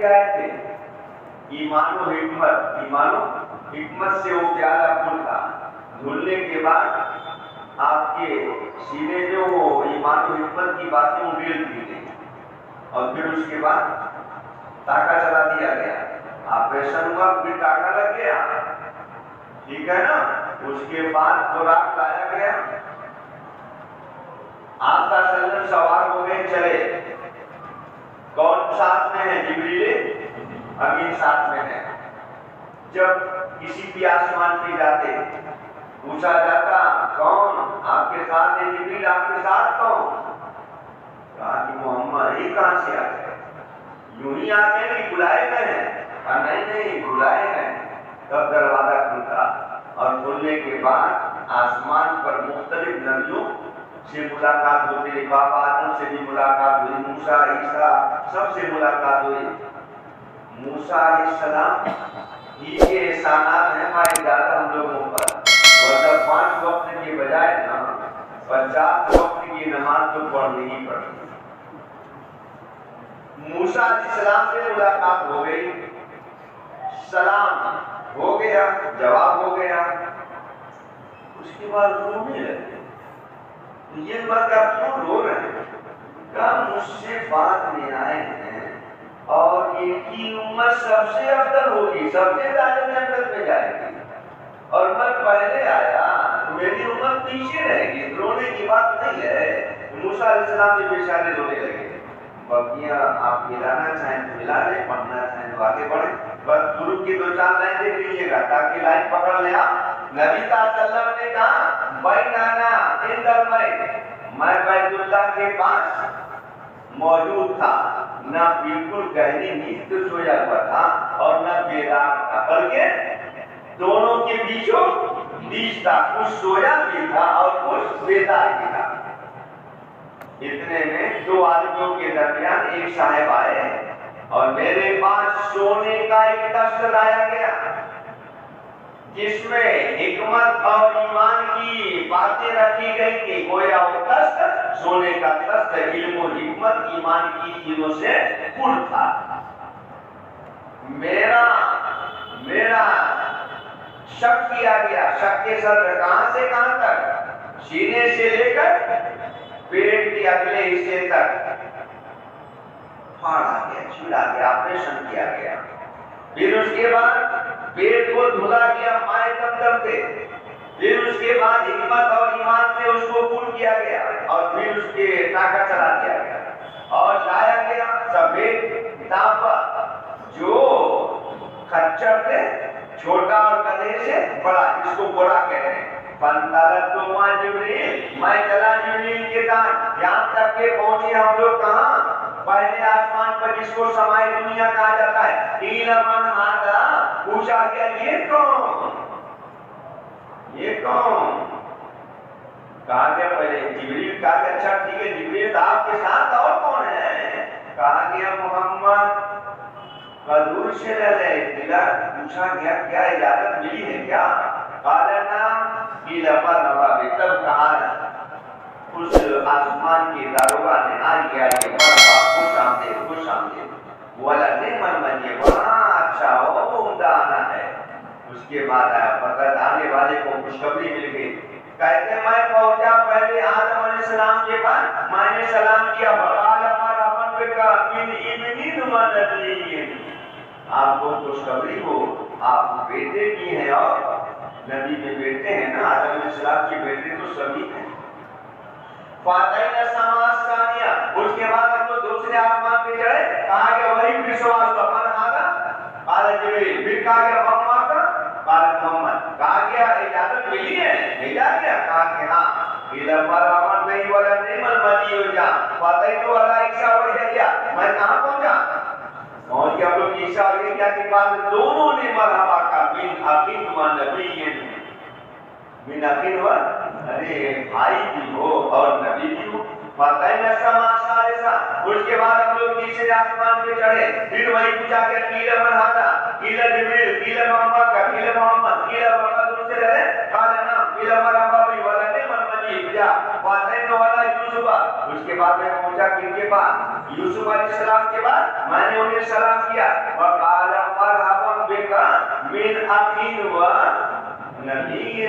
کے آئے تھے ایمان و حکمت سے وہ پیالہ پھول تھا، دھلنے کے بعد آپ کے سینے میں وہ ایمان و حکمت کی باتیں اگل دی گئی اور پھر اس کے بعد ٹاکا چلا دیا گیا، آپریشن ہوا پھر ٹاکا لگ گیا، ٹھیک ہے نا۔ اس کے بعد خوراک لایا گیا، آپ کا سلم سوار ہو گئے چلے، کون ساتھ میں ہے؟ جبریل امین ساتھ میں ہے۔ جب کسی بھی آسمان پہ جاتے پوچھا جاتا کون آپ کے ساتھ ہے؟ جبریل آپ کے ساتھ کون؟ کہا کہ محمد یہ کہاں سے آ گئے؟ یوں ہی آ گئے کہ بلائے گئے ہیں؟ کہا نہیں بلائے گئے ہیں۔ تب دروازہ کھلتا اور کھلنے کے بعد آسمان پر مختلف نبیوں سے ملاقات ہوتی، بابا آدم سے بھی ملاقات ہوئی، موسیٰ عیسیٰ سب سے ملاقات ہوئی۔ موسیٰ علیہ السلام ہی کے احسانات ہیں ہمارے زیادہ ہم لوگوں پر، ورنہ 5 وقت کے بجائے 50 وقت کی نماز تو پڑھنی ہی پڑتی۔ موسیٰ علیہ السلام سے ملاقات ہو گئی، سلام ہو گیا، جواب ہو گیا، اس کے بعد رونے لگے۔ یہ بات آپ کیوں رو رہے ہیں؟ کہا مجھ سے بعد میں آئے ہیں اور ان کی امت سب سے افضل ہوگی، سب سے زیادہ جنت میں جائے گی، اور میں پہلے آیا تو میری امت پیچھے رہے گی۔ رونے کی بات نہیں ہے۔ موسیٰ علیہ السلام سے بیچارے رونے لگے۔ باقیاں آپ ملانا چاہیں تو ملا لیں، پڑھنا چاہیں تو آگے بڑھیں، بس گروپ کی 2-4 لائن دیکھ لیجیے گا تاکہ لائن پکڑ لیں آپ۔ نبی صلی اللہ علیہ وسلم نے کہا بینانا عند البیت، میں بیت اللہ کے پاس موجود تھا، نہ بالکل گہری نیند سے سویا ہوا تھا اور نہ بیدار تھا، بلکہ دونوں کے بیچوں بیچ تھا، کچھ سویا بھی تھا اور کچھ بیدار بھی تھا۔ اتنے میں 2 آدمیوں کے درمیان ایک صاحب آئے اور میرے پاس سونے کا ایک تخت لایا گیا جس میں حکمت اور ایمان کی باتیں رکھی گئی تھی، گویا وہ تخت سونے کا تخت علم و حکمت ایمان کی چیزوں سے پر تھا۔ میرا شک کیا گیا، شک کے صدر کہاں سے کہاں تک؟ سینے سے لے کر پیٹ کے اگلے حصے تک پھاڑا گیا، چھڑا گیا، آپریشن کیا گیا۔ پھر اس کے بعد پیٹ کو دھلا گیا مائع زمزم سے، پھر اس کے بعد حکمت اور ایمان سے اس کو پُر کیا گیا اور پھر اس کے ٹاکا چلا دیا گیا اور لایا گیا سفید تانبا جو خچر سے چھوٹا اور گدھے سے بڑا، جس کو گھوڑا کہتے ہیں۔ فانطلقت مع جبریل، میں چلا جبریل کے ساتھ، یہاں تک کہ پہنچے ہم لوگ کہاں؟ پہلے آسمان پر جس کو سمائے دنیا کہا جاتا ہے۔ قیل من ھذا، پوچھا گیا یہ کون؟ یہ کون؟ کہا گیا پہلے جبریل، کہا گیا اچھا ٹھیک ہے جبریل آپ کے ساتھ اور کون ہے؟ کہا گیا محمد قدور سے لے دلا۔ پوچھا گیا کیا اجازت ملی ہے کیا؟ قال نعم، قیل مرحبا، تب کہا اس آسمان کی داروغہ نے آگے مرحبا، خوش آمدید، خوش آمدید، ولنعم المجیء، بڑا اچھا وہ عمدہ آنا ہے۔ اس کے بعد آیا فقط آنے والے کو خوشخبری مل گئی، کہتے میں پہنچا پہلے آدم علیہ السلام کے بعد، میں نے سلام کیا، فقال مرحبا بک من ابن من نبی، آپ کو خوشخبری ہو آپ بیٹے کی ہیں، اور نبی کے بیٹے ہیں نا، آدم علیہ السلام کے بیٹے تو سبھی ہیں۔ فاتحین سما ثانیہ، اس کے بعد ہم لوگ دوسرے آسمان پہ چڑھے، کہا کہ وہی پھر سوال ہوا من ھذا؟ قال جبریل، پھر کہا گیا محمد کا؟ قال محمد، کہا گیا اجازت ملی ہے؟ بھیجا گیا؟ کہا کہ ہاں۔ قیل مرحبا بک ولنعم المجیء، فاتحت علی عیسیٰ ویحییٰ، میں کہاں پہنچا؟ پہنچ گیا لوگ عیسیٰ اور یحییٰ کے پاس، دونوں نے مرحبا کا، من اخی و نبی، من اخی و، ارے بھائی بھی ہو اور نبی بھی ہو۔ فاتحین السما الثالثہ، اس کے بعد ہم لوگ تیسرے آسمان پہ چڑھے، پھر وہی پوچھا کہ قیل من ھذا؟ قیل جبریل، قیل محمد کا، قیل محمد، قیل محمد سے رہے، قال نعم، قیل مرحبا بک ولنعم المجیء، جا فاتحین علی یوسف، اس کے بعد میں پہنچا کن کے پاس؟ یوسف علیہ السلام کے بعد میں نے انہیں سلام کیا، وقال مرحبا بک من اخی و نبی.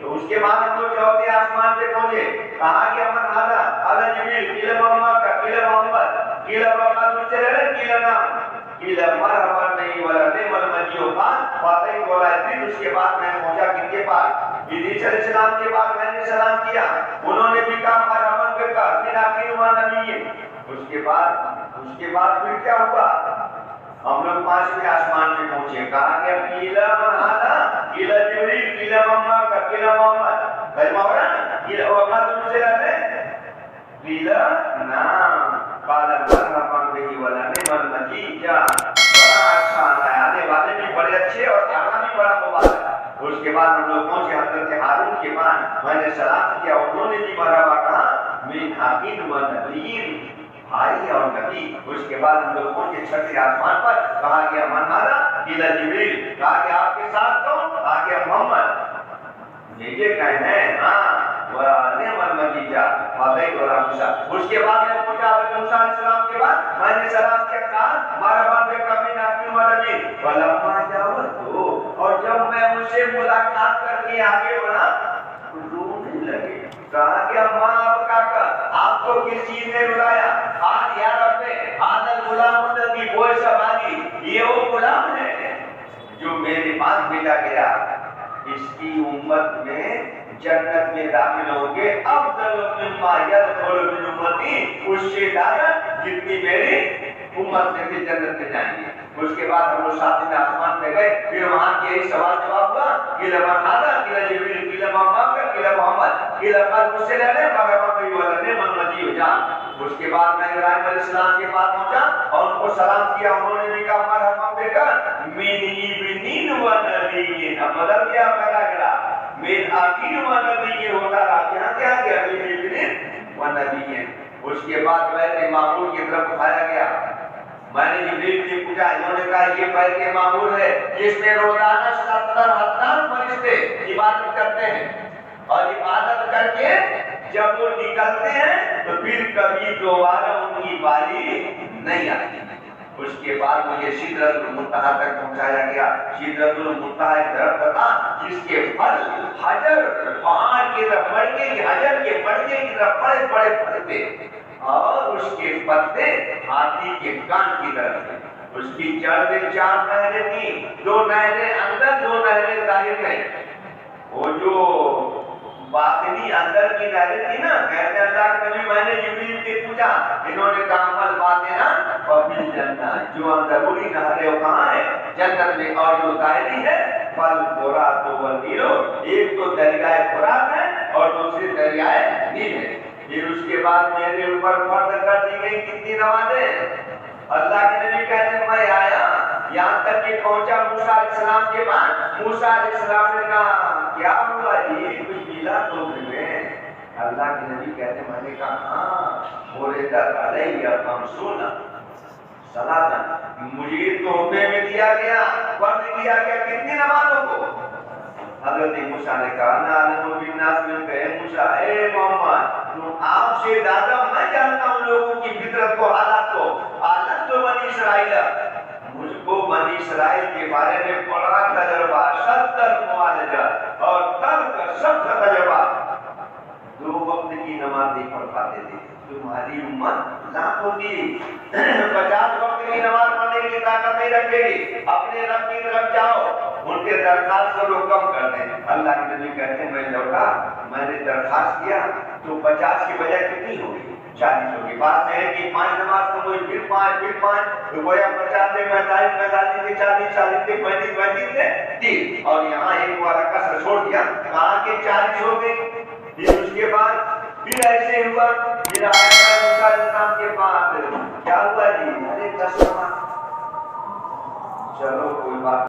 تو اس کے بعد ہم لوگ جو ہوتے آسمان پہ پہنچے, کہا کہ امن ہادا حالا جبریل قیل محمد کا قیل محمد قیل محمد مجھ سے رہے قیل نام قیل مرحبا نہیں ولا نعم المجیء خان فاتح بولا ہے. اس کے بعد میں پہنچا کن کے پاس, ادریس علیہ السلام کے بعد میں نے سلام کیا, انہوں نے بھی کہا مرحبا بک من اخی و نبی. اس کے بعد پھر کیا ہوا, ہم لوگ 5ویں آسمان میں پہنچے, کہا کہ قیل من ہادا قیل جبریل قیل محمد کا قیل محمد کلمہ ہو رہا نا, قیل وقت ان سے رہتے قیل نام قال مرحبا بہ ولا نعم المجیء. بڑا اچھا آنے والے بھی بڑے اچھے اور آنا بھی بڑا مبارک. اس کے بعد ہم لوگ پہنچے حضرت ہارون کے پاس, میں نے سلام کیا, انہوں نے بھی مرحبا کہا من اخی و نبی بھائی اور نبی. اس کے بعد ہم لوگ پہنچے 6ویں آسمان پر, کہا گیا من ہادا قیل جبریل, کہا کہ آپ کے ساتھ کون, کہا گیا محمد یہ کہیں ہیں ہاں نعم المجیء فاتح اور موسیٰ. اس کے بعد میں پہنچا حضرت موسیٰ علیہ السلام کے بعد, میں نے سلام کیا, کہا مرحبا بک من اخی و نبی فلما جاوزت, اور جب میں ان سے ملاقات کر کے آگے بڑھا رونے لگے. کہا کہ اماں آپ کا آپ کو کس چیز نے رلایا, آج یا رب حاضر غلام الذی بعث بعدی, یہ وہ غلام ہے جو میرے بعد بھیجا گیا, اس کی امت میں جنت میں داخل ہوں گے افضل مما يدخل من امتی, اس سے زیادہ جتنی میری امت میں سے جنت میں جائیں گے. اس کے بعد ہم لوگ 7ویں آسمان پہ گئے, پھر وہاں کے یہی سوال جواب ہوا, قیل من ہادا قیل جبریل قیل محمد قیل محمد قیل قد مجھ سے رہنے مرحبا بہ ولا نعم المجیء جان. اس کے بعد میں ابراہیم علیہ السلام کے پاس پہنچا اور ان کو سلام کیا, انہوں نے بھی کہا مرحبا بک من ابن و نبی. اب بدل گیا میرا گرا, من اخی و نبی ہوتا رہا, یہاں کیا گیا من ابن و نبی. اس کے بعد بیت معمور کی طرف اٹھایا گیا. میں نے جبریل سے پوچھا, انہوں نے کہا یہ بیت معمور ہے جس میں روزانہ 70,000 فرشتے عبادت کرتے ہیں, اور عبادت کر کے جب وہ نکلتے ہیں تو پھر کبھی دوبارہ ان کی باری نہیں آتی. اس کے بعد مجھے سدرۃ المنتہا تک پہنچایا گیا. سدرۃ المنتہا ایک درخت تھا جس کے پھل حجر پہاڑ کی طرف مڑکے کی حجر کے مڑکے کی طرف بڑے بڑے پھل تھے, اور اس کے پتے ہاتھی کے کان کی طرف تھے. اس کی جڑ میں 4 نہریں تھیں, 2 نہریں اندر 2 نہریں ظاہر میں. وہ جو باطنی اندر کی نہریں تھی نا, کہتے ہیں اللہ کے نبی, میں نے جبریل سے پوچھا, انہوں نے کہا مل باطنا وفی جنت, جو اندرونی نہریں وہ کہاں ہے جنت میں, اور جو ظاہری ہے فل فرات و نیل, ایک تو دریائے فرات ہے اور دوسری دریائے نیل ہے. پھر اس کے بعد میرے اوپر فرض کر دی گئی کتنی نمازیں. اللہ کے نبی کہتے ہیں میں آیا یہاں تک کہ پہنچا موسیٰ علیہ السلام کے بعد. موسیٰ علیہ السلام نے کہا کیا ہوا جی, کچھ ملا تو میں. اللہ کے نبی کہتے ہیں میں نے کہا ہاں موردت علیہ خمسون صلاۃ, مجھے تحفے میں دیا گیا, فرض کیا گیا کتنی نمازوں کو. حضرت موسیٰ نے کہا نعلم بالناس من کہ موسیٰ اے محمد آپ سے زیادہ میں جانتا ہوں لوگوں کی فطرت کو, حالات کو. حالت تو بنی اسرائیل, مجھ کو بنی اسرائیل کے بارے میں بڑا تجربہ, 70 معالجہ اور ترک سخت تجربہ. 2 وقت کی نماز نہیں پڑھ پاتے تھے. تمہاری امت لاکھوں کی 50 وقت کی نماز پڑھنے کی طاقت نہیں رکھے گی. اپنے رب کی طرف جاؤ, ان کے درخواست کو لوگ کم کر دیں. اللہ کے نبی کہتے ہیں میں لوٹا, میں نے درخواست کیا تو 50 کی بجائے کتنی ہوگی, 40 ہوگی. بات ہے کہ 5 نماز تو ہوئی, پھر 5 تو گویا 50 سے 45 سے 40 سے 35 سے 30, اور یہاں ایک والا کسر چھوڑ دیا, کہا کہ 40 ہو گئی. پھر اس کے بعد پھر ایسے ہوا, پھر آیا موسیٰ علیہ السلام کے پاس, کیا ہوا جی, ارے 10 نماز. چلو کوئی بات